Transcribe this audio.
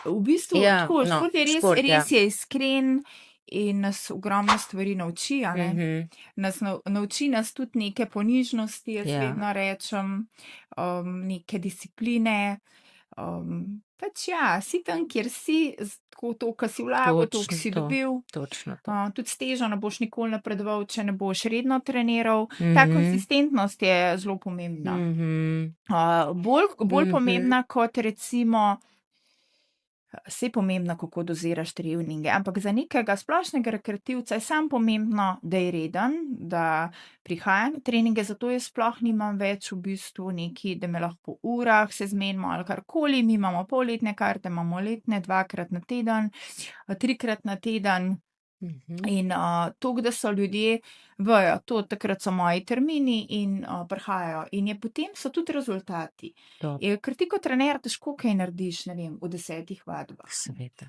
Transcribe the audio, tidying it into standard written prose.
V bistvu Ja, tako, no, šport je šport, ja. res je iskren in nas ogromno stvari nauči, a ne. Nas nauči nas tudi neke ponižnosti, jaz Ja. vedno rečem, neke discipline. Pač ja, si tam, kjer si, tako to, kar si vlagal, toliko si to, dobil. točno to. Tudi s težo ne boš nikoli napredoval, če ne boš redno treniral. Ta konsistentnost je zelo pomembna. Bolj pomembna kot recimo, saj pomembno, kako doziraš treninge, ampak za nekega splošnega rekreativca je samo pomembno, da je reden, da prihaja na treninge, zato jaz sploh nimam več v bistvu neki, da me lahko po urah se zmenimo ali karkoli, mi imamo polletne karte, imamo letne 2-krat na teden, 3-krat na teden. In toliko, da so ljudje vejo, takrat so moji termini in prihajajo. In je potem so tudi rezultati. Top. Ker ti kot trener težko kaj narediš, ne vem, v 10 vadbah. Seveda.